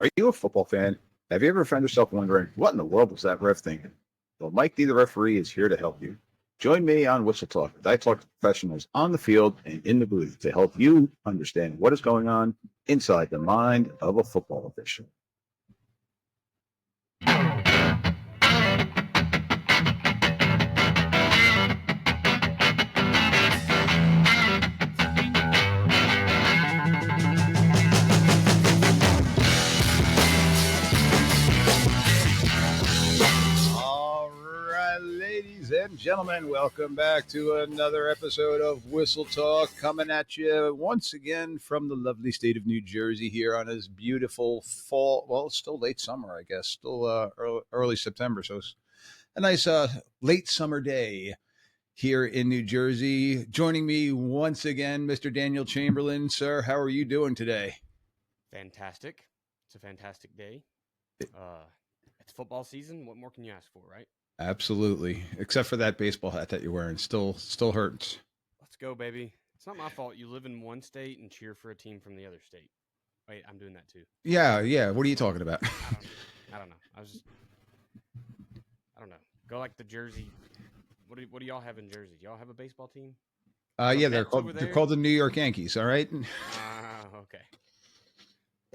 Are you a football fan? Have you ever found yourself wondering, what in the world was that ref thinking? Well, Mike D, the referee, is here to help you. Join me on Whistle Talk as I talk to professionals on the field and in the booth to help you understand what is going on inside the mind of a football official. Ladies and gentlemen, welcome back to another episode of Whistle Talk, coming at you once again from the lovely state of New Jersey here on this beautiful fall. Well, it's still late summer, I guess, still early September. So it's a nice late summer day here in New Jersey. Joining me once again, Mr. Daniel Chamberlain. Sir, how are you doing today? Fantastic. It's a fantastic day. It's football season. What more can you ask for, right? Absolutely. Except for that baseball hat that you're wearing. Still hurts. Let's go, baby. It's not my fault. You live in one state and cheer for a team from the other state. Wait, I'm doing that too. Yeah. What are you talking about? I don't know. I don't know. Go like the Jersey. What do y'all have in Jersey? Do y'all have a baseball team? Yeah, they're called the New York Yankees, all right? Okay.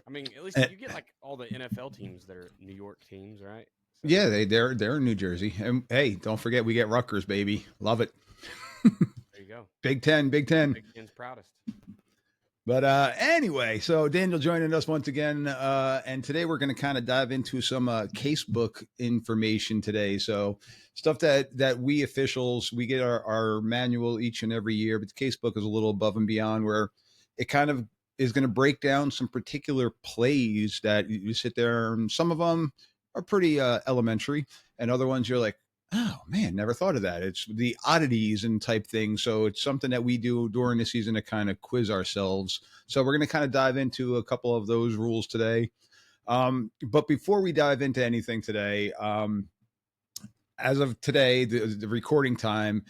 I mean, at least you get like all the NFL teams that are New York teams, right? So. Yeah, they're in New Jersey. And hey, don't forget we get Rutgers, baby. Love it. There you go. Big Ten. Big Ten's proudest. But anyway, so Daniel joining us once again, and today we're going to kind of dive into some casebook information today. So stuff that we officials, we get our manual each and every year, but the casebook is a little above and beyond, where it kind of is going to break down some particular plays that you sit there, and some of them are pretty elementary, and other ones you're like, oh man, never thought of that. It's the oddities and type things. So it's something that we do during the season to kind of quiz ourselves. So we're going to kind of dive into a couple of those rules today. But before we dive into anything today, as of today, the recording time,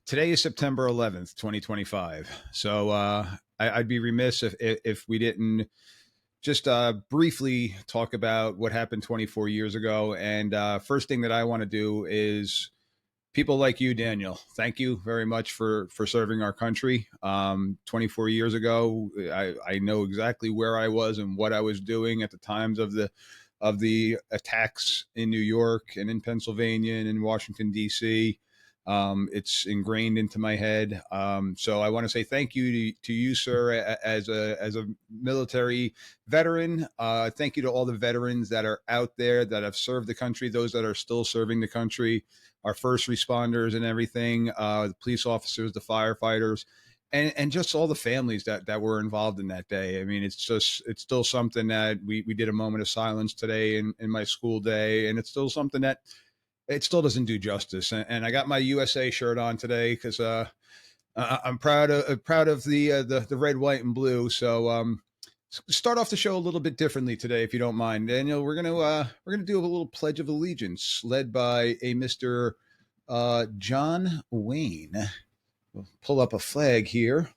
today is September 11th, 2025. So I'd be remiss if we didn't just briefly talk about what happened 24 years ago. And first thing that I want to do is people like you, Daniel. Thank you very much for serving our country. 24 years ago, I know exactly where I was and what I was doing at the times of the attacks in New York and in Pennsylvania and in Washington, D.C. It's ingrained into my head. So I want to say thank you to you, sir, as a military veteran. Thank you to all the veterans that are out there that have served the country, those that are still serving the country, our first responders and everything, the police officers, the firefighters, and just all the families that were involved in that day. I mean, it's still something that we did a moment of silence today in my school day, and it's still something that it still doesn't do justice. And I got my USA shirt on today because I'm proud of the red, white, and blue. So start off the show a little bit differently today, if you don't mind, Daniel. We're gonna do a little Pledge of Allegiance led by a Mr. John Wayne. We'll pull up a flag here.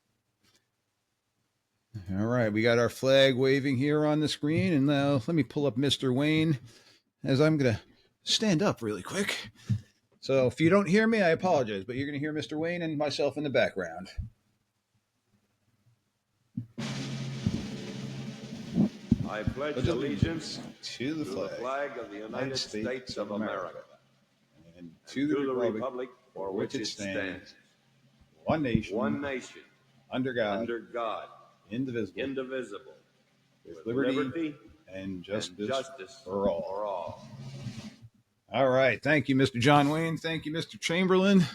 All right, we got our flag waving here on the screen, and now let me pull up Mr. Wayne as I'm gonna stand up really quick. So if you don't hear me, I apologize, but you're going to hear Mr. Wayne and myself in the background. I pledge allegiance to the flag of the United States of America and to the republic for which it stands, one nation, under God, indivisible, with liberty and justice for all. All right. Thank you, Mr. John Wayne. Thank you, Mr. Chamberlain.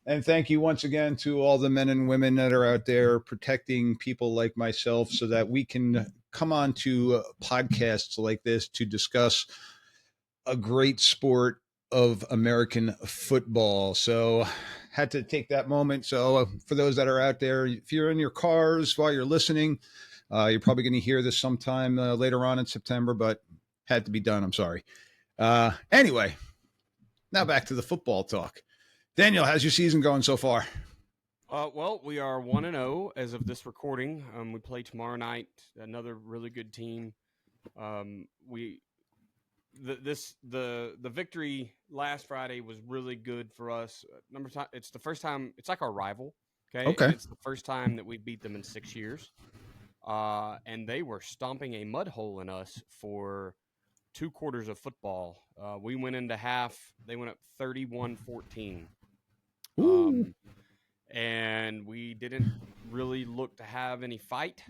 And thank you once again to all the men and women that are out there protecting people like myself so that we can come on to podcasts like this to discuss a great sport of American football. So had to take that moment. So for those that are out there, if you're in your cars while you're listening, you're probably going to hear this sometime later on in September, but had to be done. I'm sorry. Anyway, now back to the football talk. Daniel, how's your season going so far? Well, we are 1-0 as of this recording. We play tomorrow night. Another really good team. The victory last Friday was really good for us. It's the first time. It's like our rival, okay? Okay. And it's the first time that we beat them in 6 years. And they were stomping a mud hole in us for 2 quarters of football. We went into half. They went up 31-14. And we didn't really look to have any fight.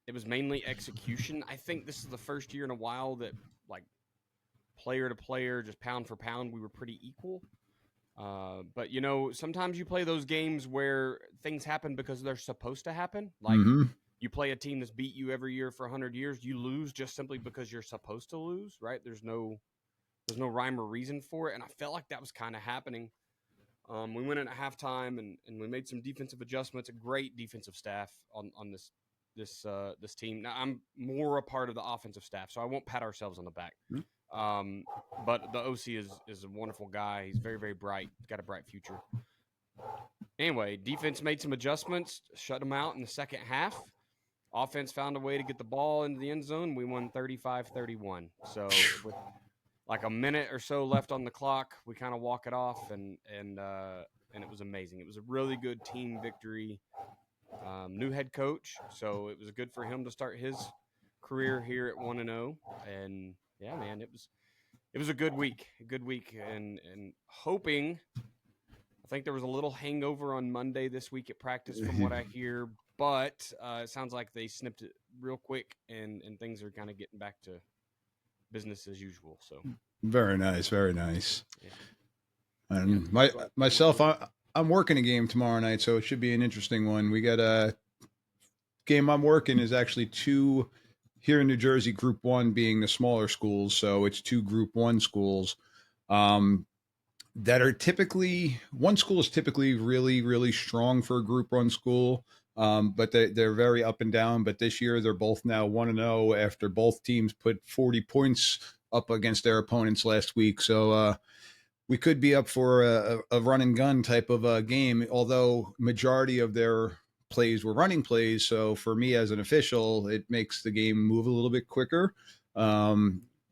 It was mainly execution. I think this is the first year in a while that, like, player to player, just pound for pound, we were pretty equal. But, sometimes you play those games where things happen because they're supposed to happen. Like, you play a team that's beat you every year for 100 years. You lose just simply because you're supposed to lose, right? There's no rhyme or reason for it. And I felt like that was kind of happening. We went in at halftime and we made some defensive adjustments. A great defensive staff on this team. Now, I'm more a part of the offensive staff, so I won't pat ourselves on the back. But the OC is a wonderful guy. He's very, very bright. He's got a bright future. Anyway, defense made some adjustments, shut them out in the second half. Offense found a way to get the ball into the end zone. We won 35-31. So with like a minute or so left on the clock, we kind of walk it off, and it was amazing. It was a really good team victory. New head coach, so it was good for him to start his career here at 1-0. And yeah, man, it was a good week, and hoping. I think there was a little hangover on Monday this week at practice, from what I hear, but it sounds like they snipped it real quick, and things are kind of getting back to business as usual. So very nice. Yeah. And myself, I'm working a game tomorrow night, so it should be an interesting one. We got a game I'm working is actually 2 here in New Jersey, Group 1 being the smaller schools. So it's 2 Group 1 schools that are typically, one school is typically really, really strong for a Group 1 school. But they're very up and down. But this year they're both now 1-0 after both teams put 40 points up against their opponents last week. So we could be up for a run and gun type of game, although majority of their plays were running plays. So for me as an official, it makes the game move a little bit quicker,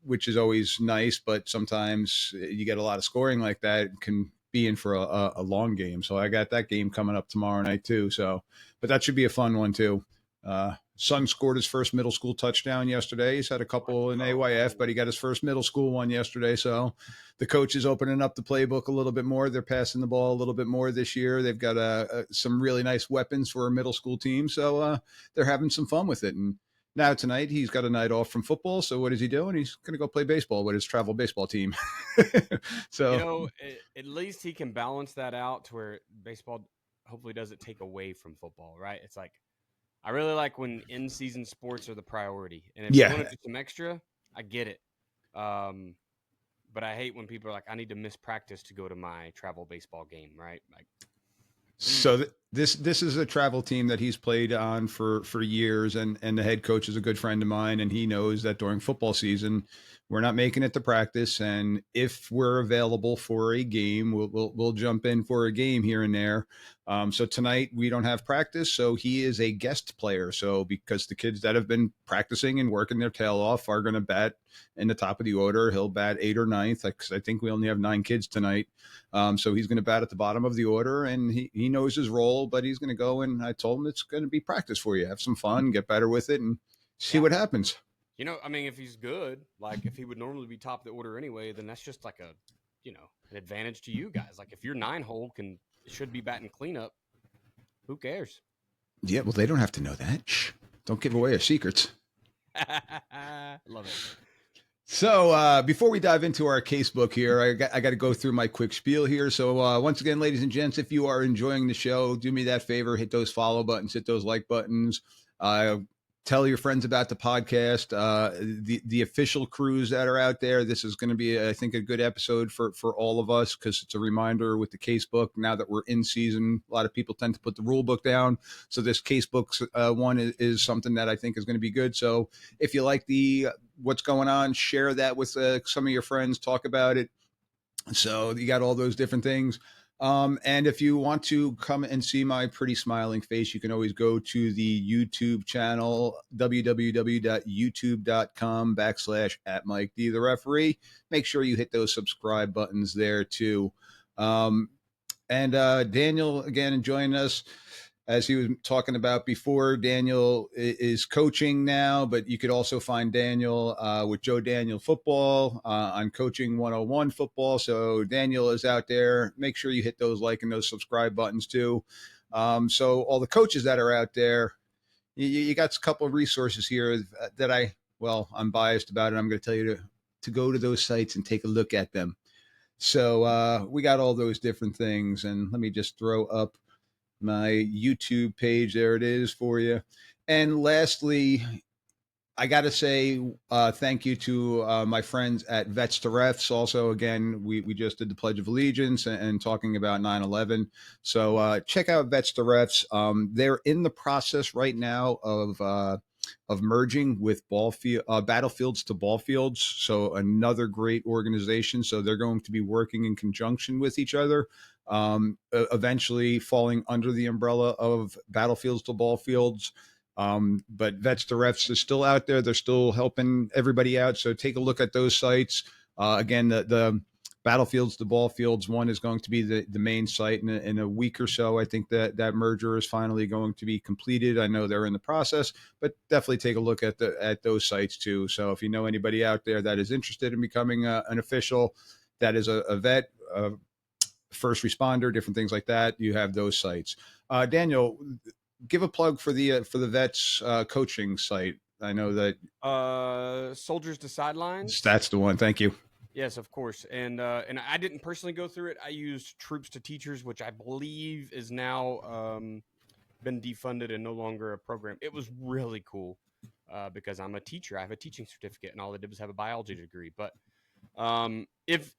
which is always nice. But sometimes you get a lot of scoring like that, it can be in for a long game. So I got that game coming up tomorrow night too. So, but that should be a fun one too. Son scored his first middle school touchdown yesterday. He's had a couple in AYF, but he got his first middle school one yesterday. So the coach is opening up the playbook a little bit more. They're passing the ball a little bit more this year. They've got some really nice weapons for a middle school team. So they're having some fun with it. And now tonight he's got a night off from football. So what is he doing? He's going to go play baseball with his travel baseball team. So, at least he can balance that out to where baseball hopefully doesn't take away from football, right? It's like, I really like when in-season sports are the priority. And if you want to do some extra, I get it. But I hate when people are like, I need to miss practice to go to my travel baseball game, right? Like, so this is a travel team that he's played on for years, and the head coach is a good friend of mine, and he knows that during football season we're not making it to practice, and if we're available for a game, we'll jump in for a game here and there. So tonight we don't have practice, so he is a guest player. So because the kids that have been practicing and working their tail off are going to bat in the top of the order, he'll bat 8th or 9th, because I think we only have 9 kids tonight. So he's going to bat at the bottom of the order, and he knows his role, but he's going to go, and I told him it's going to be practice for you. Have some fun, get better with it, and see what happens. I mean, if he's good, like if he would normally be top of the order anyway, then that's just like an advantage to you guys. Like if your 9-hole should be batting cleanup, who cares? Yeah, well, they don't have to know that. Shh. Don't give away our secrets. Love it. So before we dive into our casebook here, I got to go through my quick spiel here. So once again, ladies and gents, if you are enjoying the show, do me that favor, hit those follow buttons, hit those like buttons. Tell your friends about the podcast, the official crews that are out there. This is going to be, I think, a good episode for all of us, because it's a reminder with the casebook. Now that we're in season, a lot of people tend to put the rule book down. So this casebook one is something that I think is going to be good. So if you like what's going on, share that with some of your friends, talk about it. So you got all those different things. And if you want to come and see my pretty smiling face, you can always go to the YouTube channel, www.youtube.com/@Mike D the referee. Make sure you hit those subscribe buttons there too. And Daniel, again, joining us. As he was talking about before, Daniel is coaching now, but you could also find Daniel with Joe Daniel Football on Coaching 101 Football. So Daniel is out there. Make sure you hit those like and those subscribe buttons too. So all the coaches that are out there, you got a couple of resources here that I'm biased about it. I'm going to tell you to go to those sites and take a look at them. So we got all those different things. And let me just throw up my YouTube page. There it is for you. And lastly, I got to say thank you to my friends at Vets to Refs. Also, again, we just did the Pledge of Allegiance and talking about 9/11. So check out Vets to Refs. They're in the process right now of merging with Battlefields to Ball Fields. So another great organization. So they're going to be working in conjunction with each other. Eventually falling under the umbrella of Battlefields to Ball Fields. But Vets to Refs is still out there. They're still helping everybody out. So take a look at those sites. Again, the Battlefields to Ball Fields one is going to be the main site in a week or so. I think that merger is finally going to be completed. I know they're in the process, but definitely take a look at those sites too. So if you know anybody out there that is interested in becoming an official, that is a vet, first responder, different things like that, you have those sites. Daniel, give a plug for the vets coaching site. I know that Soldiers to Sidelines. That's the one. Thank you. Yes, of course. And I didn't personally go through it. I used Troops to Teachers, which I believe is now been defunded and no longer a program. It was really cool because I'm a teacher. I have a teaching certificate, and all I did was have a biology degree. But if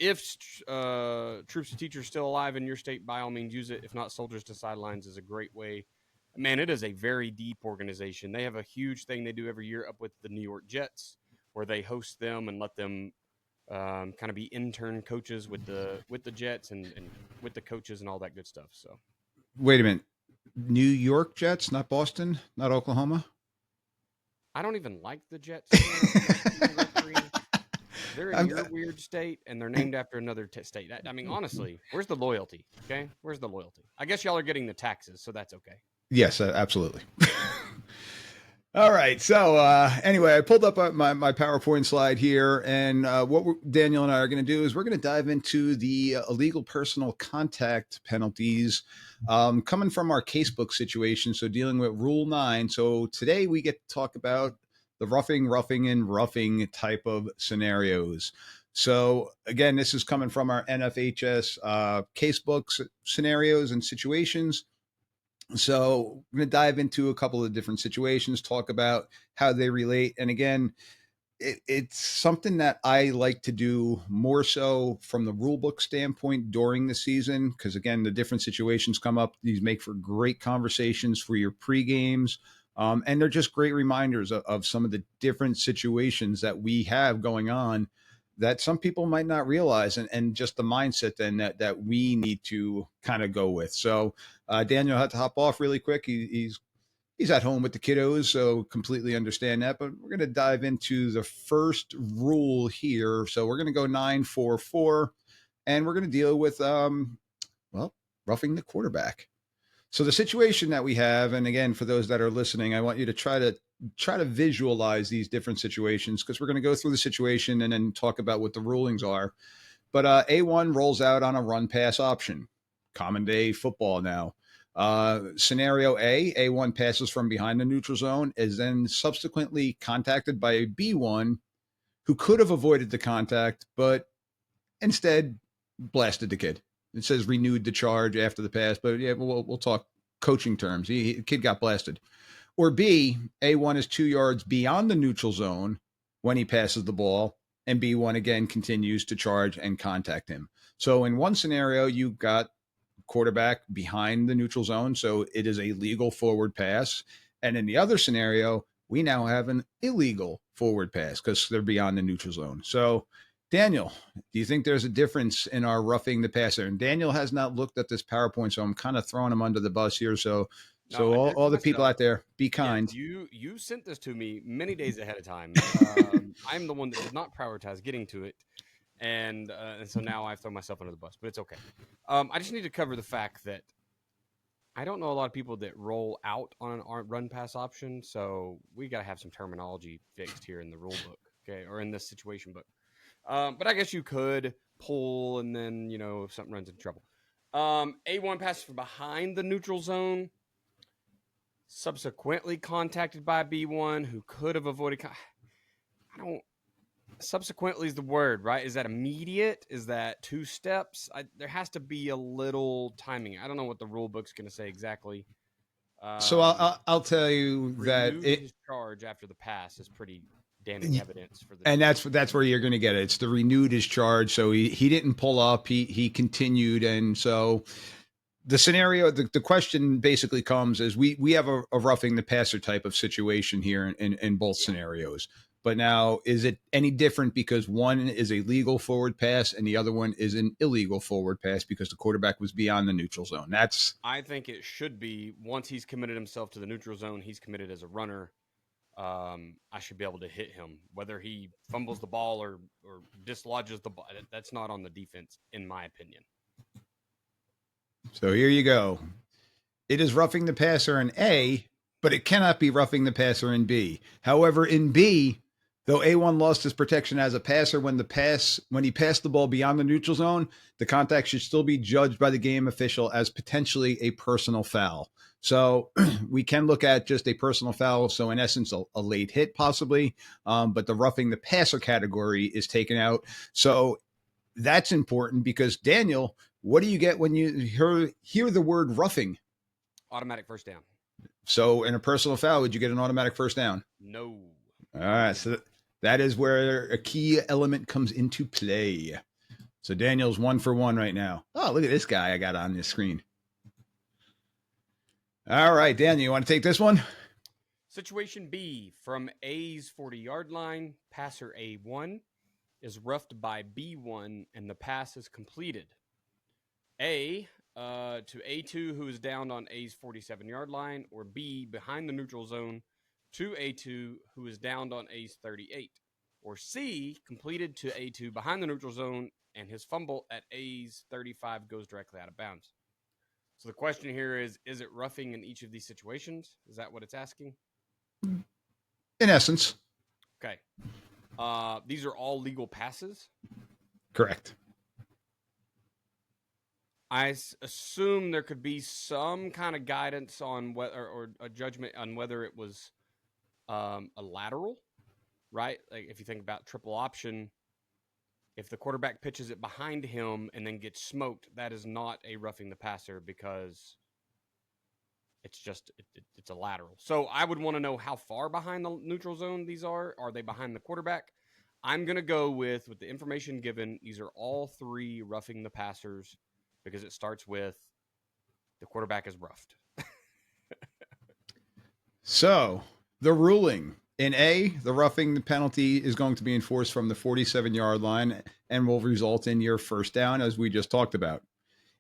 Troops to Teachers still alive in your state, by all means use it. If not, Soldiers to Sidelines is a great way. Man, it is a very deep organization. They have a huge thing they do every year up with the New York Jets, where they host them and let them kind of be intern coaches with the Jets and with the coaches and all that good stuff. So, wait a minute, New York Jets, not Boston, not Oklahoma. I don't even like the Jets. They're in your weird state, and they're named after another state. I mean, honestly, where's the loyalty? Okay, where's the loyalty? I guess y'all are getting the taxes, so that's okay. Yes, absolutely. All right. So anyway, I pulled up my PowerPoint slide here, and what Daniel and I are going to do is we're going to dive into the illegal personal contact penalties coming from our casebook situation. So dealing with Rule 9. So today we get to talk about the roughing, and roughing type of scenarios. So again, this is coming from our NFHS casebooks, scenarios, and situations. So I'm going to dive into a couple of different situations, talk about how they relate. And again, it's something that I like to do more so from the rule book standpoint during the season, because again, the different situations come up. These make for great conversations for your pre-games. And they're just great reminders of some of the different situations that we have going on that some people might not realize, and just the mindset then that we need to kind of go with. So Daniel had to hop off really quick. He's at home with the kiddos, so completely understand that. But we're going to dive into the first rule here. So we're going to go 944, and we're going to deal with, roughing the quarterback. So the situation that we have, and again, for those that are listening, I want you to try to visualize these different situations, because we're going to go through the situation and then talk about what the rulings are. But A1 rolls out on a run pass option, common day football now. Scenario A1 passes from behind the neutral zone, is then subsequently contacted by a B1 who could have avoided the contact, but instead blasted the kid. It says renewed the charge after the pass, but yeah, we'll talk coaching terms. The kid got blasted. Or B, A1 is 2 yards beyond the neutral zone when he passes the ball, and B1 again continues to charge and contact him. So in one scenario, you got quarterback behind the neutral zone, so it is a legal forward pass. And in the other scenario, we now have an illegal forward pass because they're beyond the neutral zone. So Daniel, do you think there's a difference in our roughing the passer? And Daniel has not looked at this PowerPoint, so I'm kind of throwing him under the bus here. So No, I did it all for the people myself. out there, be Yes, kind. you sent this to me many days ahead of time. I'm the one that did not prioritize getting to it, and so now I throw myself under the bus. But it's okay. I just need to cover the fact that I don't know a lot of people that roll out on an run pass option, so we got to have some terminology fixed here in the rule book, okay, or in this situation book. But I guess you could pull, and then if something runs into trouble. A1 passes from behind the neutral zone, subsequently contacted by B1 who could have avoided. I don't. Subsequently is the word, right? Is that immediate? Is that 2 steps? There has to be a little timing. I don't know what the rule book's going to say exactly. So I'll tell you that his charge after the pass is pretty damning evidence for the. And that's where you're going to get it. It's the renewed his charge. So he didn't pull up. He continued, and so the scenario, the question basically comes is we have a roughing the passer type of situation here in both scenarios. But now, is it any different because one is a legal forward pass and the other one is an illegal forward pass because the quarterback was beyond the neutral zone? I think it should be once he's committed himself to the neutral zone, he's committed as a runner. I should be able to hit him. Whether he fumbles the ball or dislodges the ball, that's not on the defense, in my opinion. So here you go. It is roughing the passer in A, but it cannot be roughing the passer in B. However, in B, though A1 lost his protection as a passer when he passed the ball beyond the neutral zone, the contact should still be judged by the game official as potentially a personal foul. So we can look at just a personal foul. So in essence, a late hit possibly, but the roughing the passer category is taken out. So that's important because Daniel, what do you get when you hear the word roughing? Automatic first down. So in a personal foul, would you get an automatic first down? No. All right. So that is where a key element comes into play. So Daniel's 1 for 1 right now. Oh, look at this guy I got on the screen. All right, Daniel, you want to take this one? Situation B, from A's 40-yard line, passer A1 is roughed by B1 and the pass is completed. A to A2, who is down on A's 47-yard line, or B, behind the neutral zone, to A2, who is downed on A's 38. Or C, completed to A2 behind the neutral zone, and his fumble at A's 35 goes directly out of bounds. So the question here is it roughing in each of these situations? Is that what it's asking? In essence. Okay. These are all legal passes? Correct. I assume there could be some kind of guidance on whether, or a judgment on whether it was a lateral, right? Like if you think about triple option, if the quarterback pitches it behind him and then gets smoked, that is not a roughing the passer because it's just it's a lateral. So I would want to know how far behind the neutral zone these are. Are they behind the quarterback? I'm going to go with the information given. These are all 3 roughing the passers because it starts with the quarterback is roughed. So the ruling in A, the roughing the penalty is going to be enforced from the 47-yard line and will result in your first down, as we just talked about.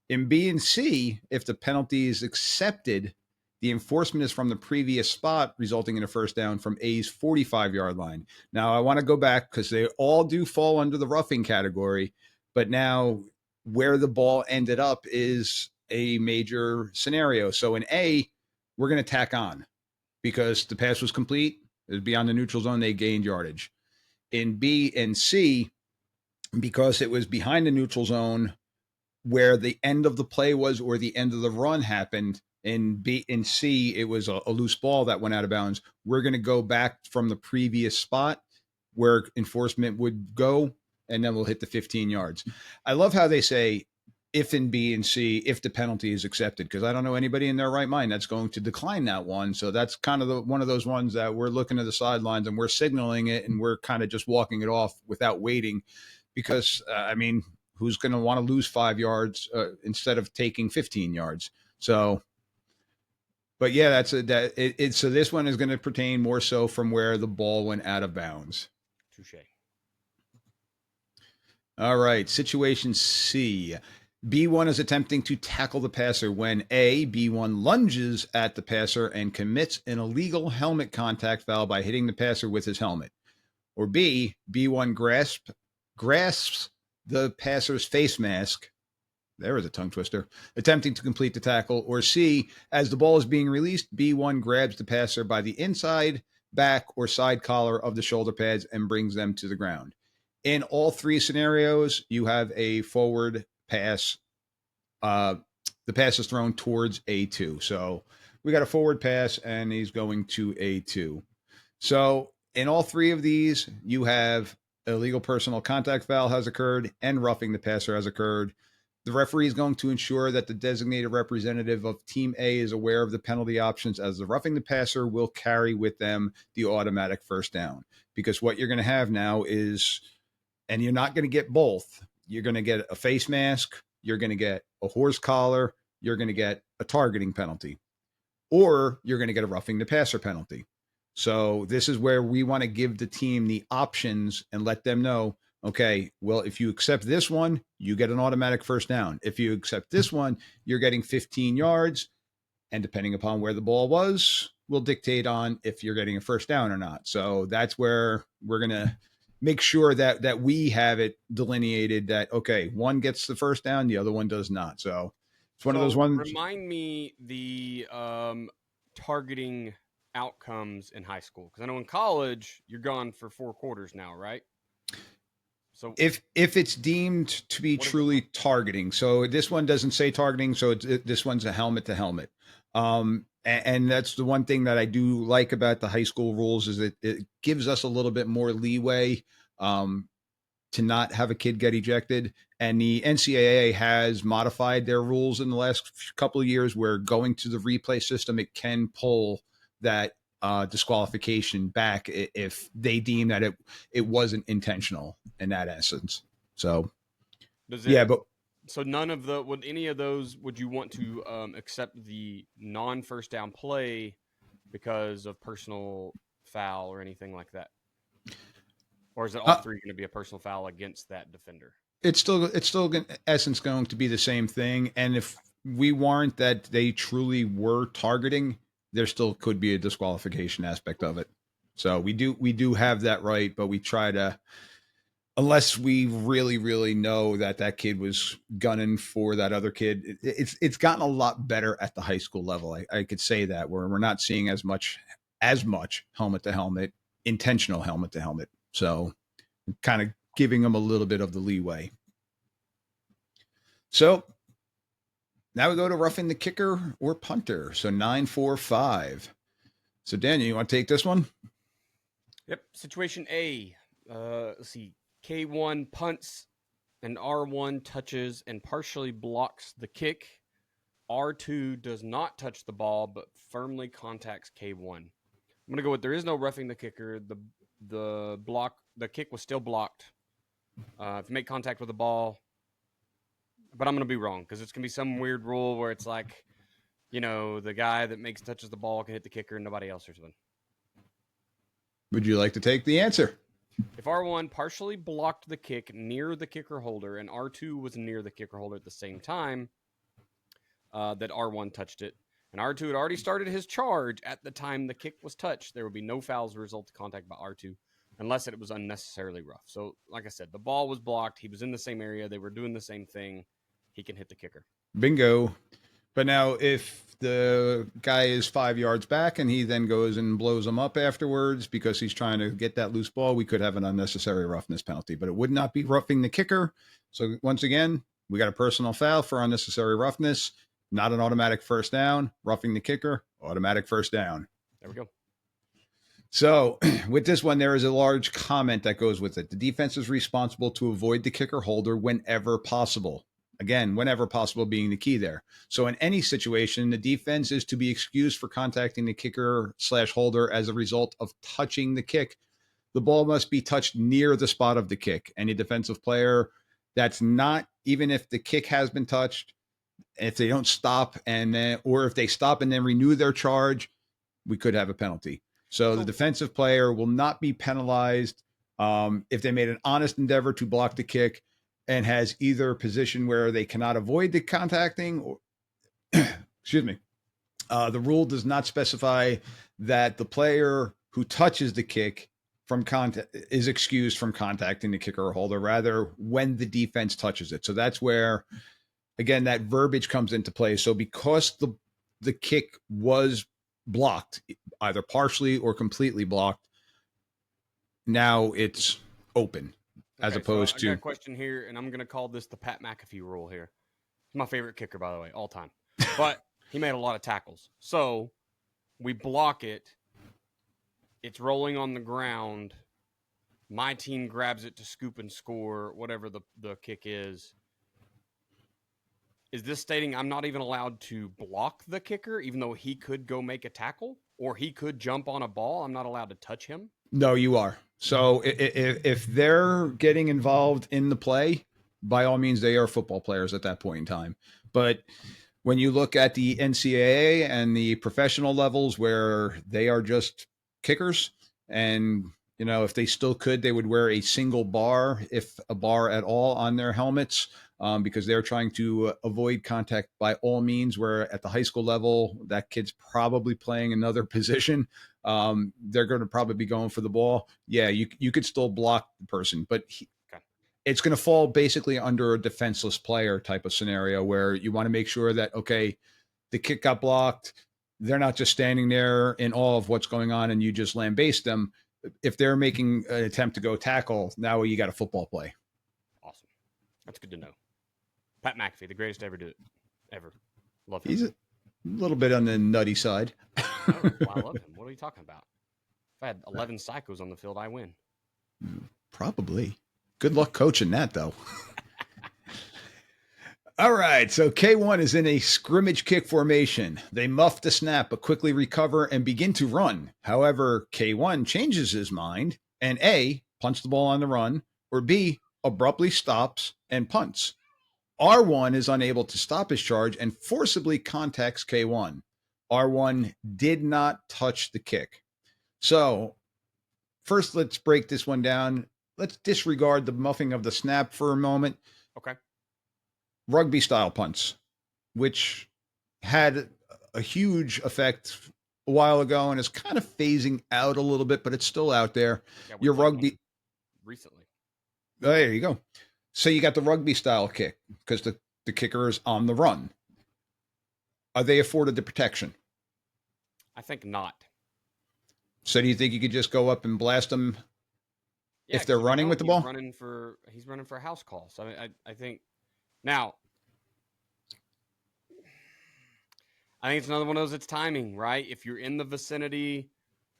In B and C, if the penalty is accepted, the enforcement is from the previous spot, resulting in a first down from A's 45-yard line. Now, I want to go back because they all do fall under the roughing category, but now where the ball ended up is a major scenario. So in A, we're going to tack on because the pass was complete. It was beyond the neutral zone. They gained yardage. In B and C, because it was behind the neutral zone where the end of the play was or the end of the run happened, in B and C, it was a loose ball that went out of bounds. We're going to go back from the previous spot where enforcement would go, and then we'll hit the 15 yards. I love how they say if in B and C, if the penalty is accepted, because I don't know anybody in their right mind that's going to decline that one. So that's kind of one of those ones that we're looking at the sidelines and we're signaling it and we're kind of just walking it off without waiting because, who's going to want to lose 5 yards instead of taking 15 yards? So, but yeah, so this one is going to pertain more so from where the ball went out of bounds. Touche. All right. Situation C. B1 is attempting to tackle the passer when A, B1 lunges at the passer and commits an illegal helmet contact foul by hitting the passer with his helmet. Or B, B1 grasps the passer's face mask. There was a tongue twister. Attempting to complete the tackle. Or C, as the ball is being released, B1 grabs the passer by the inside, back, or side collar of the shoulder pads and brings them to the ground. In all three scenarios, you have a forward pass. The pass is thrown towards A2. So we got a forward pass, and he's going to A2. So in all three of these, you have illegal personal contact foul has occurred and roughing the passer has occurred. The referee is going to ensure that the designated representative of Team A is aware of the penalty options, as the roughing the passer will carry with them the automatic first down. Because what you're going to have now is, and you're not going to get both, you're going to get a face mask, you're going to get a horse collar, you're going to get a targeting penalty, or you're going to get a roughing the passer penalty. So this is where we want to give the team the options and let them know, okay, well, if you accept this one, you get an automatic first down. If you accept this one, you're getting 15 yards. And depending upon where the ball was, will dictate on if you're getting a first down or not. So that's where we're going to make sure that we have it delineated that, okay, one gets the first down, the other one does not. So it's one of those ones. Remind me the targeting outcomes in high school, because I know in college you're gone for 4 quarters now, right? So if it's deemed to be truly targeting, so this one doesn't say targeting, so this one's a helmet to helmet. And that's the one thing that I do like about the high school rules, is that it gives us a little bit more leeway to not have a kid get ejected. And the NCAA has modified their rules in the last couple of years, where going to the replay system, it can pull that disqualification back if they deem that it wasn't intentional in that essence. So so none of would any of those, would you want to accept the non-first down play because of personal foul or anything like that? Or is it all three going to be a personal foul against that defender? It's still in essence going to be the same thing. And if we warrant that they truly were targeting, there still could be a disqualification aspect of it. So we do have that right, but we try to, unless we really, really know that kid was gunning for that other kid. It's gotten a lot better at the high school level. I could say that, where we're not seeing as much helmet to helmet, intentional helmet to helmet. So kind of giving them a little bit of the leeway. So now we go to roughing the kicker or punter. So 9-4-5. So Daniel, you want to take this one? Yep. Situation A. Let's see. K1 punts and R1 touches and partially blocks the kick. R2 does not touch the ball but firmly contacts K1. I'm going to go with, there is no roughing the kicker. The kick was still blocked. If you make contact with the ball, but I'm going to be wrong, because it's going to be some weird rule where it's like, the guy that touches the ball can hit the kicker and nobody else or something. Would you like to take the answer? If R1 partially blocked the kick near the kicker holder and R2 was near the kicker holder at the same time that R1 touched it, and R2 had already started his charge at the time the kick was touched, there would be no fouls result of contact by R2 unless it was unnecessarily rough. So, like I said, the ball was blocked. He was in the same area. They were doing the same thing. He can hit the kicker. Bingo. But now if the guy is 5 yards back and he then goes and blows him up afterwards because he's trying to get that loose ball, we could have an unnecessary roughness penalty, but it would not be roughing the kicker. So once again, we got a personal foul for unnecessary roughness, not an automatic first down. Roughing the kicker, automatic first down. There we go. So with this one, there is a large comment that goes with it. The defense is responsible to avoid the kicker holder whenever possible. Again, whenever possible being the key there. So in any situation, the defense is to be excused for contacting the kicker/holder as a result of touching the kick. The ball must be touched near the spot of the kick. Any defensive player that's not, even if the kick has been touched, if they don't stop or if they stop and then renew their charge, we could have a penalty. So the defensive player will not be penalized if they made an honest endeavor to block the kick and has either a position where they cannot avoid the contacting or, excuse me, the rule does not specify that the player who touches the kick from contact is excused from contacting the kicker or holder, rather when the defense touches it. So that's where, again, that verbiage comes into play. So because the kick was blocked, either partially or completely blocked, now it's open, as opposed I to. got a question here, and I'm going to call this the Pat McAfee rule here. He's my favorite kicker, by the way, all time. But he made a lot of tackles. So we block it. It's rolling on the ground. My team grabs it to scoop and score, whatever the kick is. Is this stating I'm not even allowed to block the kicker, even though he could go make a tackle? Or he could jump on a ball? I'm not allowed to touch him? No, you are. So if they're getting involved in the play, by all means, they are football players at that point in time. But when you look at the NCAA and the professional levels where they are just kickers, and if they still could, they would wear a single bar, if a bar at all, on their helmets, because they're trying to avoid contact by all means. Where at the high school level, that kid's probably playing another position. They're going to probably be going for the ball. Yeah, you could still block the person, but it's going to fall basically under a defenseless player type of scenario where you want to make sure that, okay, the kick got blocked. They're not just standing there in awe of what's going on and you just lambaste them. If they're making an attempt to go tackle, now you got a football play. Awesome. That's good to know. Pat McAfee, the greatest to ever do it. Ever. Love him. He's a little bit on the nutty side. Oh, well, I love him. What are you talking about? If I had 11 psychos on the field, I win. Probably. Good luck coaching that, though. All right, so K1 is in a scrimmage kick formation. They muff the snap, but quickly recover and begin to run. However, K1 changes his mind and A, punts the ball on the run, or B, abruptly stops and punts. R1 is unable to stop his charge and forcibly contacts K1. R1 did not touch the kick. So first, let's break this one down. Let's disregard the muffing of the snap for a moment. Okay. Rugby style punts, which had a huge effect a while ago and is kind of phasing out a little bit, but it's still out there. Yeah, Your rugby recently. Oh, there you go. So you got the rugby style kick because the kicker is on the run. Are they afforded the protection? I think not. So do you think you could just go up and blast them if they're running with the ball? He's running for a house call. So I think now, I think it's another one of those, it's timing, right? If you're in the vicinity,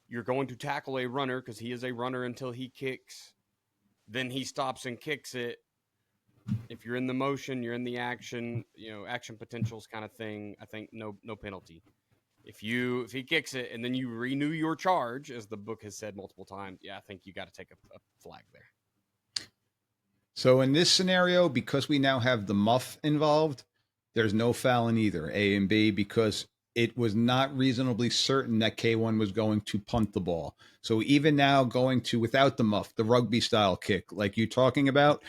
you're going to tackle a runner because he is a runner until he kicks. Then he stops and kicks it. If you're in the motion, you're in the action, action potentials kind of thing, I think no penalty. If he kicks it and then you renew your charge, as the book has said multiple times, I think you got to take a flag there. So in this scenario, because we now have the muff involved, there's no foul in either A and B because it was not reasonably certain that K1 was going to punt the ball. So even now going to without the muff, the rugby style kick, like you talking about,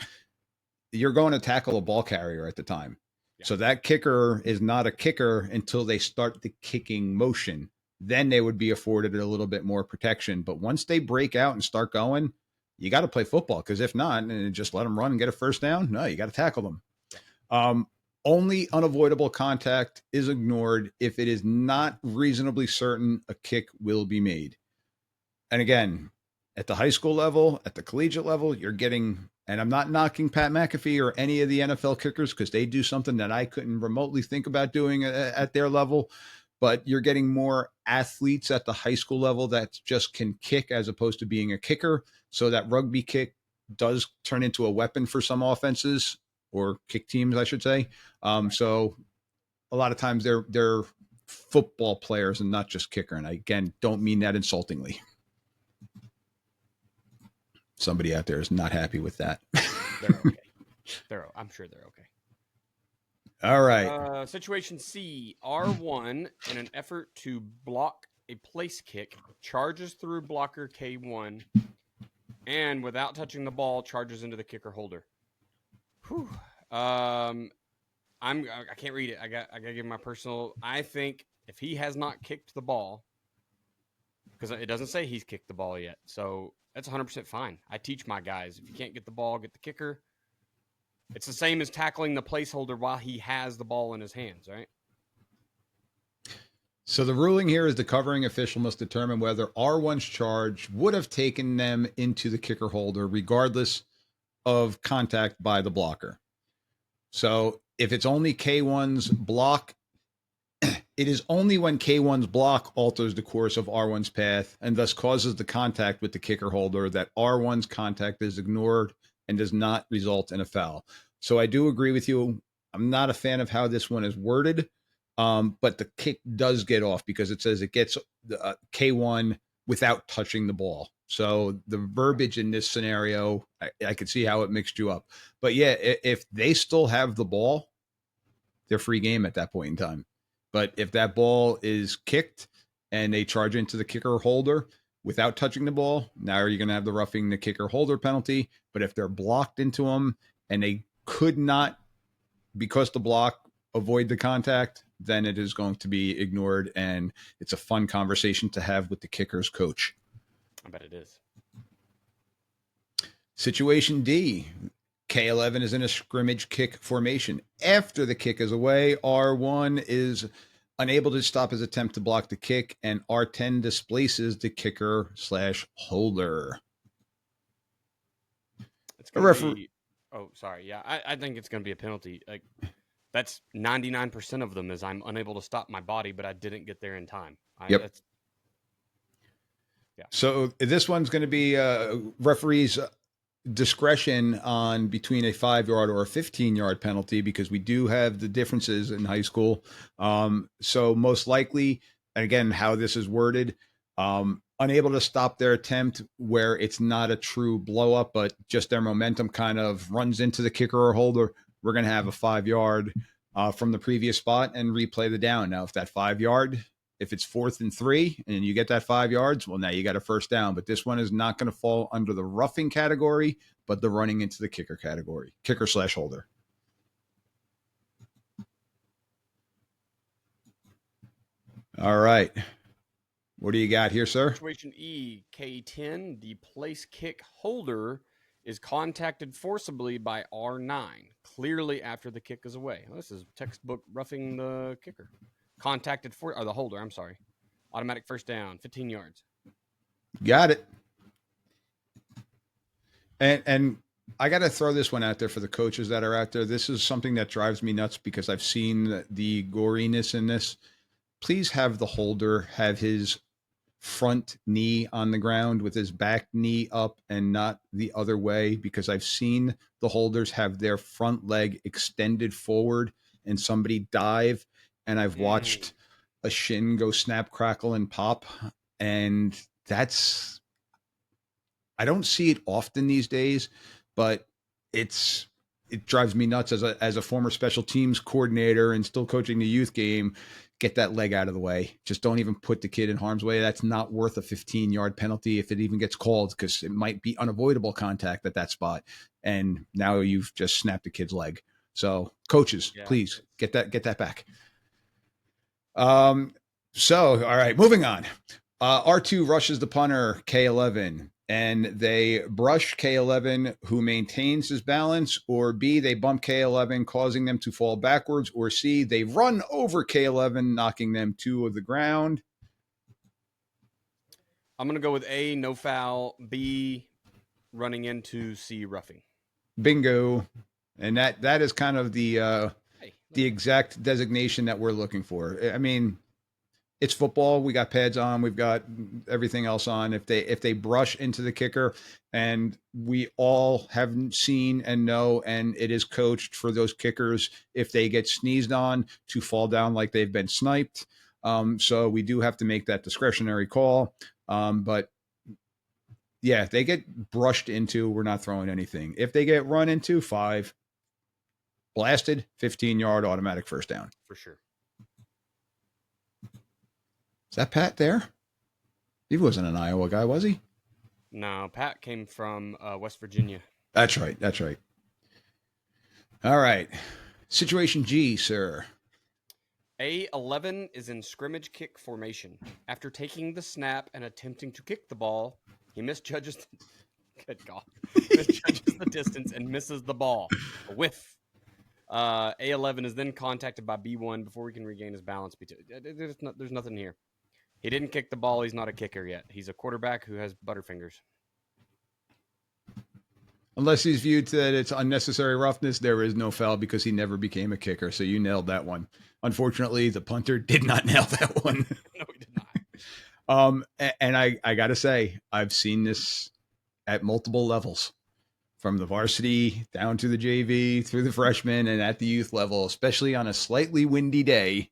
you're going to tackle a ball carrier at the time. Yeah. So that kicker is not a kicker until they start the kicking motion. Then they would be afforded a little bit more protection. But once they break out and start going, you got to play football because if not, and just let them run and get a first down, no, you got to tackle them. Only unavoidable contact is ignored if it is not reasonably certain a kick will be made. And again, at the high school level, at the collegiate level, you're getting, and I'm not knocking Pat McAfee or any of the NFL kickers because they do something that I couldn't remotely think about doing at their level, but you're getting more athletes at the high school level that just can kick as opposed to being a kicker. So that rugby kick does turn into a weapon for some offenses or kick teams, I should say. So a lot of times they're football players and not just kicker. And I, again, don't mean that insultingly. Somebody out there is not happy with that. They're okay. I'm sure they're okay. All right. Situation C, R1, in an effort to block a place kick, charges through blocker K1 and without touching the ball, charges into the kicker holder. Whew. I can't read it. I got to give my personal. I think if he has not kicked the ball, because it doesn't say he's kicked the ball yet, so that's 100% fine. I teach my guys, if you can't get the ball, get the kicker. It's the same as tackling the placeholder while he has the ball in his hands, right? So the ruling here is the covering official must determine whether R1's charge would have taken them into the kicker holder regardless of contact by the blocker. So if it's only K1's block, it is only when K1's block alters the course of R1's path and thus causes the contact with the kicker holder that R1's contact is ignored and does not result in a foul. So I do agree with you. I'm not a fan of how this one is worded, but the kick does get off because it says it gets K1 without touching the ball. So the verbiage in this scenario, I could see how it mixed you up. But yeah, if they still have the ball, they're free game at that point in time. But if that ball is kicked and they charge into the kicker holder without touching the ball, now you're going to have the roughing the kicker holder penalty. But if they're blocked into them and they could not, because the block, avoid the contact, then it is going to be ignored. And it's a fun conversation to have with the kicker's coach. I bet it is. Situation D. K11 is in a scrimmage kick formation. After the kick is away, R1 is unable to stop his attempt to block the kick, and R10 displaces the kicker/holder. It's going to be. Oh, sorry. Yeah, I think it's going to be a penalty. Like that's 99% of them is I'm unable to stop my body, but I didn't get there in time. Yep. Yeah. So this one's going to be referees' discretion on between a 5-yard or a 15-yard penalty, because we do have the differences in high school. So most likely, and again, how this is worded, unable to stop their attempt where it's not a true blow up, but just their momentum kind of runs into the kicker or holder. We're going to have a 5-yard from the previous spot and replay the down. Now, if that 5-yard, if it's 4th and 3 and you get that 5 yards, well, now you got a first down. But this one is not going to fall under the roughing category, but the running into the kicker category, kicker/holder. All right. What do you got here, sir? Situation E, K10, the place kick holder is contacted forcibly by R9, clearly after the kick is away. Well, this is textbook roughing the kicker. Contacted or the holder, I'm sorry. Automatic first down, 15 yards. Got it. And I got to throw this one out there for the coaches that are out there. This is something that drives me nuts because I've seen the goriness in this. Please have the holder have his front knee on the ground with his back knee up and not the other way, because I've seen the holders have their front leg extended forward and somebody dive, and I've watched a shin go snap, crackle, and pop, and that's, I don't see it often these days, but it drives me nuts as a former special teams coordinator and still coaching the youth game. Get that leg out of the way. Just don't even put the kid in harm's way. That's not worth a 15-yard penalty if it even gets called, because it might be unavoidable contact at that spot. And now you've just snapped the kid's leg. So coaches, please get that back. So, all right, moving on. R2 rushes the punter, K11, and they brush K11, who maintains his balance, or B, they bump K11, causing them to fall backwards, or C, they run over K11, knocking them to the ground. I'm going to go with A, no foul, B, running into, C, roughing. Bingo. And that is kind of the exact designation that we're looking for. I mean, it's football. We got pads on. We've got everything else on. If they brush into the kicker, and we all have seen and know, and it is coached for those kickers, if they get sneezed on, to fall down like they've been sniped. So we do have to make that discretionary call. But yeah, if they get brushed into, we're not throwing anything. If they get run into, 5, blasted, 15-yard automatic first down. For sure. Is that Pat there? He wasn't an Iowa guy, was he? No, Pat came from West Virginia. That's right. All right. Situation G, sir. A11 is in scrimmage kick formation. After taking the snap and attempting to kick the ball, he misjudges good God. Misjudges the distance and misses the ball. A whiff. A11 is then contacted by B1 before he can regain his balance. There's nothing here. He didn't kick the ball. He's not a kicker yet. He's a quarterback who has butterfingers. Unless he's viewed that it's unnecessary roughness, there is no foul because he never became a kicker. So you nailed that one. Unfortunately, the punter did not nail that one. No, he did not. And I got to say, I've seen this at multiple levels, from the varsity down to the JV, through the freshman, and at the youth level, especially on a slightly windy day.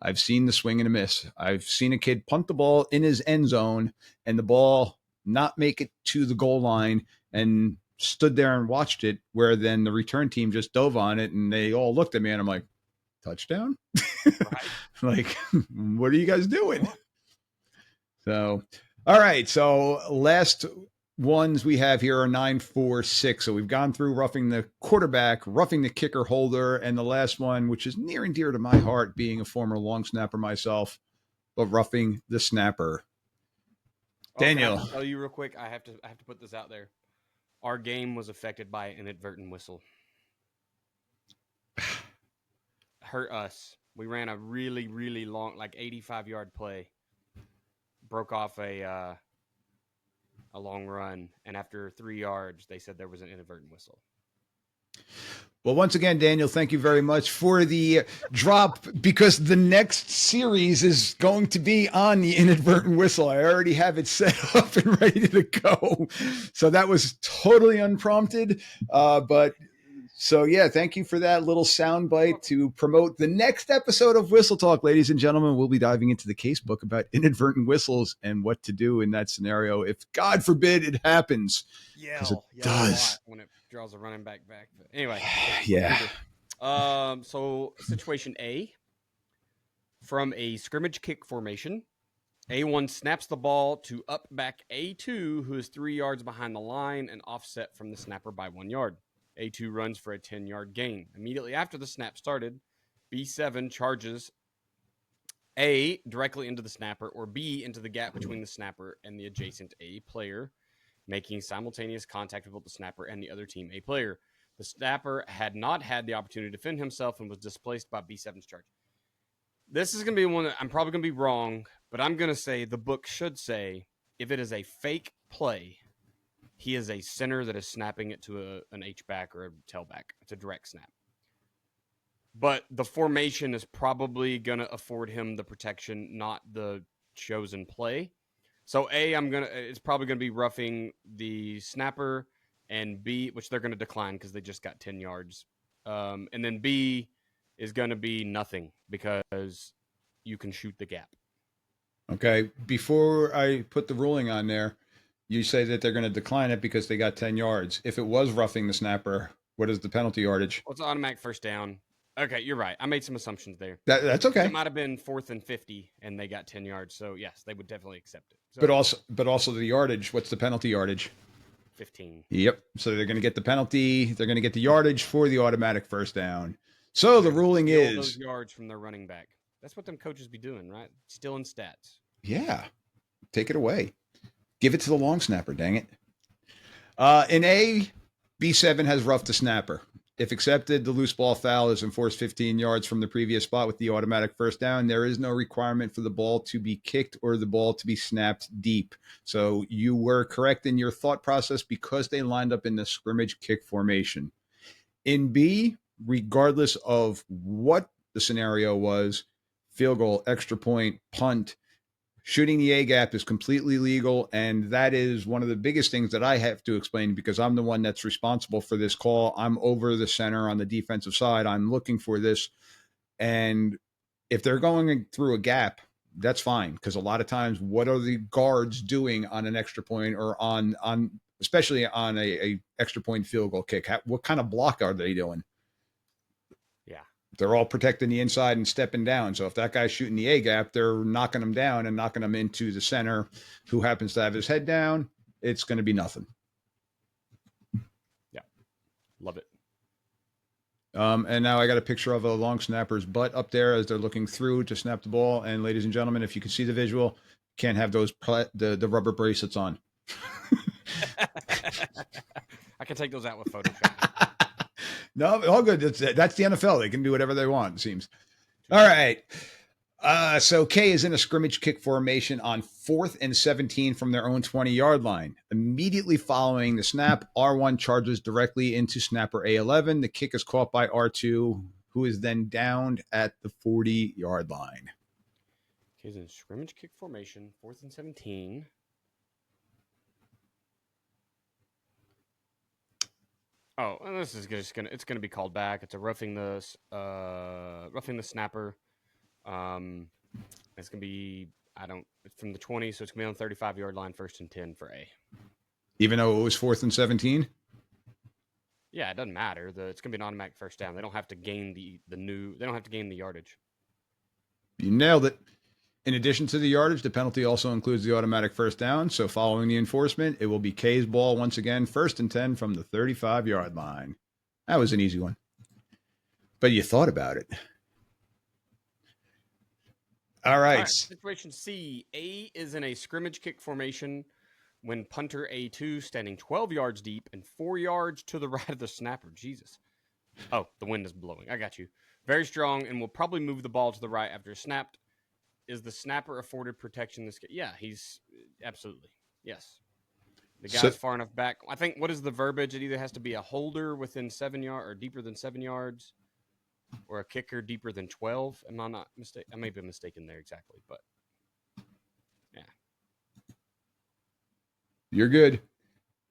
I've seen the swing and a miss. I've seen a kid punt the ball in his end zone and the ball not make it to the goal line and stood there and watched it, where then the return team just dove on it and they all looked at me and I'm like, touchdown? Right. Like, what are you guys doing? So, all right. So last ones we have here are 9, 4, 6. So we've gone through roughing the quarterback, roughing the kicker holder, and the last one, which is near and dear to my heart, being a former long snapper myself, but roughing the snapper. Daniel. I'll tell you real quick. I have to put this out there. Our game was affected by an inadvertent whistle. Hurt us. We ran a really, really long, like 85-yard play. Broke off a long run, and after 3 yards, they said there was an inadvertent whistle. Well, once again, Daniel, thank you very much for the drop, because the next series is going to be on the inadvertent whistle. I already have it set up and ready to go. So that was totally unprompted. But so, yeah, thank you for that little soundbite to promote the next episode of Whistle Talk, ladies and gentlemen. We'll be diving into the casebook about inadvertent whistles and what to do in that scenario if, God forbid, it happens. Yeah, it does. when it draws a running back. But anyway, yeah. So situation A, from a scrimmage kick formation, A1 snaps the ball to up back A2, who is 3 yards behind the line and offset from the snapper by 1 yard. A2 runs for a 10-yard gain. Immediately after the snap started, B7 charges A directly into the snapper, or B into the gap between the snapper and the adjacent A player, making simultaneous contact with both the snapper and the other team A player. The snapper had not had the opportunity to defend himself and was displaced by B7's charge. This is going to be one that I'm probably going to be wrong, but I'm going to say the book should say, if it is a fake play, he is a center that is snapping it to an H-back or a tailback. It's a direct snap. But the formation is probably going to afford him the protection, not the chosen play. So A, it's probably going to be roughing the snapper, and B, which they're going to decline because they just got 10 yards. And then B is going to be nothing because you can shoot the gap. Okay. Before I put the ruling on there, you say that they're going to decline it because they got 10 yards. If it was roughing the snapper, what is the penalty yardage? Well, it's an automatic first down. Okay, you're right. I made some assumptions there. That's okay. It might have been 4th and 50, and they got 10 yards. So, yes, they would definitely accept it. So, but also the yardage. What's the penalty yardage? 15. Yep. So they're going to get the penalty. They're going to get the yardage for the automatic first down. So the ruling is those yards from their running back. That's what them coaches be doing, right? Stealing stats. Yeah. Take it away. Give it to the long snapper, dang it. In A, B7 has roughed the snapper. If accepted, the loose ball foul is enforced 15 yards from the previous spot with the automatic first down. There is no requirement for the ball to be kicked or the ball to be snapped deep. So you were correct in your thought process because they lined up in the scrimmage kick formation. In B, regardless of what the scenario was, field goal, extra point, punt, shooting the A gap is completely legal, and that is one of the biggest things that I have to explain because I'm the one that's responsible for this call. I'm over the center on the defensive side. I'm looking for this, and if they're going through a gap, that's fine because a lot of times, what are the guards doing on an extra point or on especially on a extra point field goal kick? What kind of block are they doing? They're all protecting the inside and stepping down. So if that guy's shooting the A gap, they're knocking him down and knocking him into the center who happens to have his head down. It's going to be nothing. Yeah. Love it. And now I got a picture of a long snapper's butt up there as they're looking through to snap the ball. And ladies and gentlemen, if you can see the visual, can't have those the rubber bracelets on. I can take those out with Photoshop. No, all good. That's the NFL. They can do whatever they want, it seems. All right. So K is in a scrimmage kick formation on 4th and 17 from their own 20-yard line. Immediately following the snap, R1 charges directly into snapper A11. The kick is caught by R2, who is then downed at the 40-yard line. K's in scrimmage kick formation, 4th and 17. Oh, and this is just it's gonna be called back. It's a roughing the snapper. It's gonna be it's from the 20, so it's gonna be on the 35-yard line, 1st and 10 for A. Even though it was 4th and 17? Yeah, it doesn't matter. It's gonna be an automatic first down. They don't have to gain they don't have to gain the yardage. You nailed it. In addition to the yardage, the penalty also includes the automatic first down. So following the enforcement, it will be K's ball once again, 1st and 10 from the 35-yard line. That was an easy one. But you thought about it. All right. Situation C. A is in a scrimmage kick formation when punter A2 standing 12 yards deep and 4 yards to the right of the snapper. Jesus. Oh, the wind is blowing. I got you. Very strong and will probably move the ball to the right after snapped. Is the snapper afforded protection this game? Yeah, he's absolutely. Yes. The guy's far enough back. I think, what is the verbiage? It either has to be a holder within 7 yards or deeper than 7 yards or a kicker deeper than 12. Am I not mistaken? I may be mistaken there exactly, but yeah. You're good.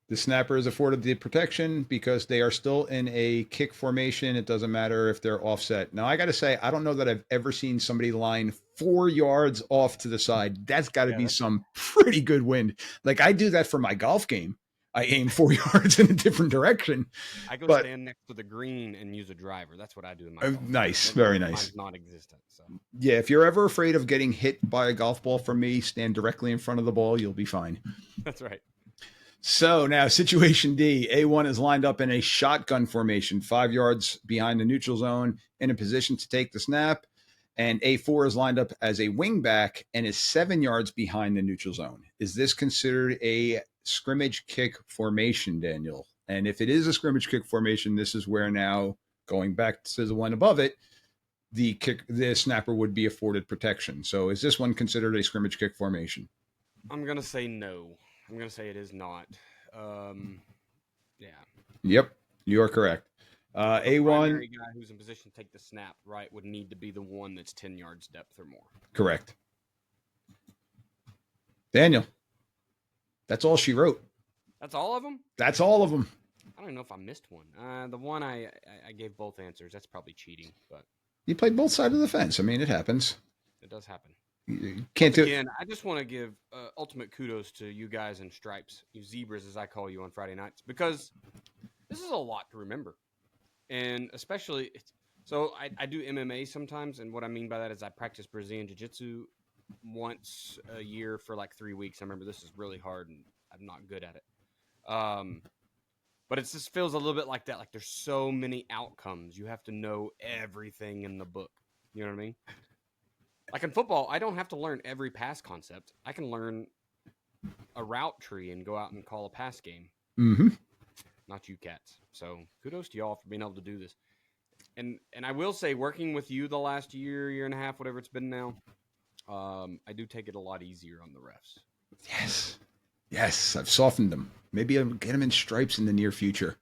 The snapper is afforded the protection because they are still in a kick formation. It doesn't matter if they're offset. Now, I got to say, I don't know that I've ever seen somebody line 4 yards off to the side. That's got to be some pretty good wind. Like, I do that for my golf game. I aim 4 yards in a different direction. I go stand next to the green and use a driver. That's what I do in my golf nice. Game. Very nice. Mine's non-existent. So. Yeah, if you're ever afraid of getting hit by a golf ball from me, stand directly in front of the ball. You'll be fine. That's right. So now situation D, A1 is lined up in a shotgun formation, 5 yards behind the neutral zone in a position to take the snap. And A4 is lined up as a wingback and is 7 yards behind the neutral zone. Is this considered a scrimmage kick formation, Daniel? And if it is a scrimmage kick formation, this is where now, going back to the one above it, the snapper would be afforded protection. So is this one considered a scrimmage kick formation? I'm going to say no. I'm going to say it is not. Yeah. Yep, you are correct. A1. The primary guy who's in position to take the snap, right, would need to be the one that's 10 yards depth or more. Correct. Daniel, that's all she wrote. That's all of them? That's all of them. I don't know if I missed one. The one I gave both answers. That's probably cheating, but you played both sides of the fence. I mean, it happens. It does happen. You can't do it. Again, I just want to give ultimate kudos to you guys in stripes, you zebras, as I call you on Friday nights, because this is a lot to remember. And especially, so I do MMA sometimes, and what I mean by that is I practice Brazilian Jiu-Jitsu once a year for like 3 weeks. I remember this is really hard, and I'm not good at it. But it just feels a little bit like that. Like there's so many outcomes. You have to know everything in the book. You know what I mean? Like in football, I don't have to learn every pass concept. I can learn a route tree and go out and call a pass game. Mm-hmm. Not you cats. So kudos to y'all for being able to do this. And I will say, working with you the last year and a half, whatever it's been now, I do take it a lot easier on the refs. Yes, I've softened them. Maybe I'll get them in stripes in the near future.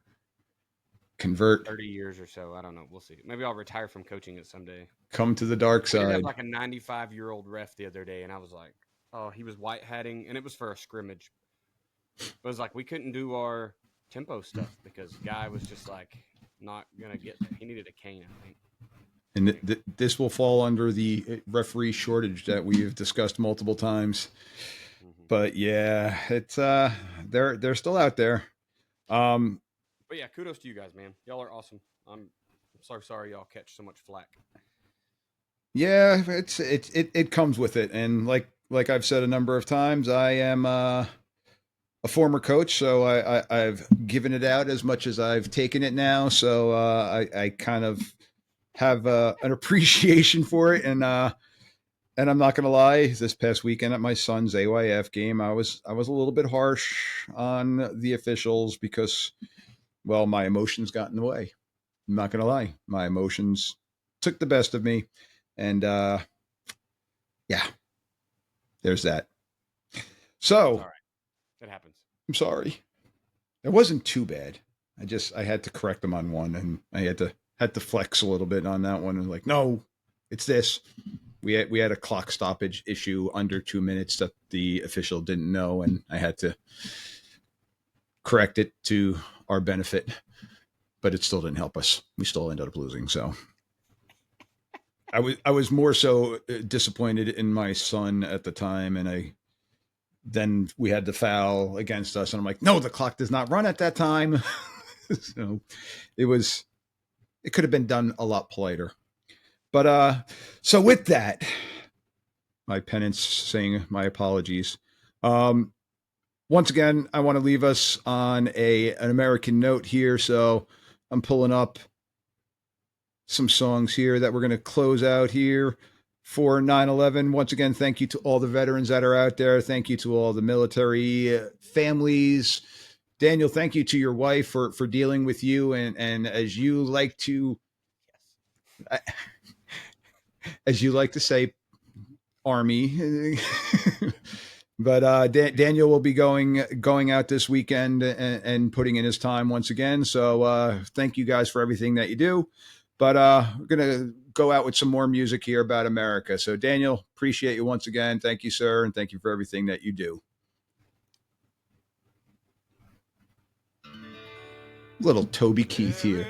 Convert. 30 years or so. I don't know. We'll see. Maybe I'll retire from coaching it someday. Come to the dark We did side. have like a 95-year-old ref the other day, and I was like, oh, he was white hatting, and it was for a scrimmage. It was like we couldn't do our tempo stuff because the guy was just like not going to get there. He needed a cane, I think. And this will fall under the referee shortage that we have discussed multiple times. Mm-hmm. But yeah, it's they're still out there. But yeah, kudos to you guys, man. Y'all are awesome. I'm so sorry y'all catch so much flack. Yeah, it comes with it, and like I've said a number of times, I am a former coach, so I've given it out as much as I've taken it now. So I kind of have an appreciation for it, and I'm not going to lie. This past weekend at my son's AYF game, I was a little bit harsh on the officials because, well, my emotions got in the way. I'm not going to lie, my emotions took the best of me, and yeah, there's that. So, All right. It happens. I'm sorry. It wasn't too bad. I had to correct them on one, and I had to flex a little bit on that one, and like, no, it's this. We had a clock stoppage issue under 2 minutes that the official didn't know, and I had to correct it to our benefit, but it still didn't help us. We still ended up losing. So I was more so disappointed in my son at the time, and then we had the foul against us, and I'm like, no, the clock does not run at that time. So it could have been done a lot politer. But so with that, my penance saying my apologies. Once again, I want to leave us on an American note here. So I'm pulling up some songs here that we're going to close out here for 9/11. Once again, thank you to all the veterans that are out there. Thank you to all the military families. Daniel, thank you to your wife for dealing with you. And as you like to, as you like to say, Army. But Daniel will be going out this weekend and putting in his time once again. So thank you guys for everything that you do. But we're going to go out with some more music here about America. So Daniel, appreciate you once again. Thank you, sir. And thank you for everything that you do. Little Toby Keith here.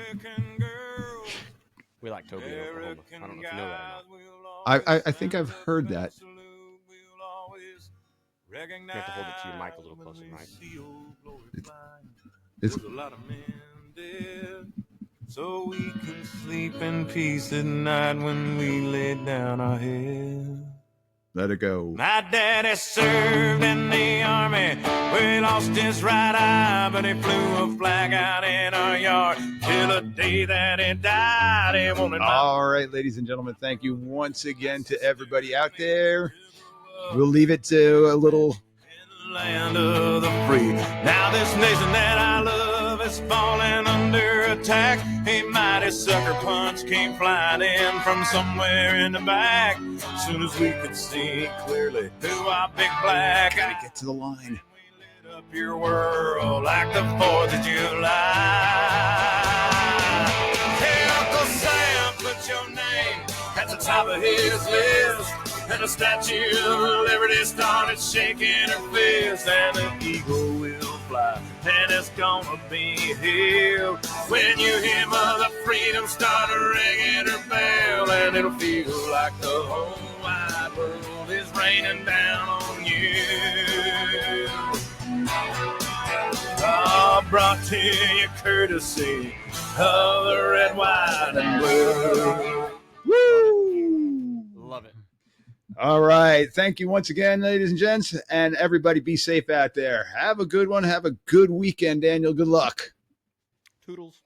We like Toby in Oklahoma. I don't know if you know that or not. I think I've heard that. You have to hold it to your mic a little closer, right? It's a lot of men dead, so we can sleep in peace at night when we lay down our head. Let it go. My daddy served in the army, where he lost his right eye, but he flew a flag out in our yard till the day that he died. He wanted all right, ladies and gentlemen, thank you once again to everybody out there. We'll leave it to a little land of the free. Now this nation that I love is falling under attack. A mighty sucker punch came flying in from somewhere in the back. As soon as we could see clearly through our big black, gotta get to the line. We lit up your world like the 4th of July. Hey, Uncle Sam, put your name at the top of his list. And the Statue of Liberty started shaking her fist, and the eagle will fly, and it's gonna be here when you hear Mother Freedom start ringing her bell, and it'll feel like the whole wide world is raining down on you. Oh, brought to you courtesy of the red, white, and blue. Woo! Love it. All right. Thank you once again, ladies and gents. And everybody be safe out there. Have a good one. Have a good weekend, Daniel. Good luck. Toodles.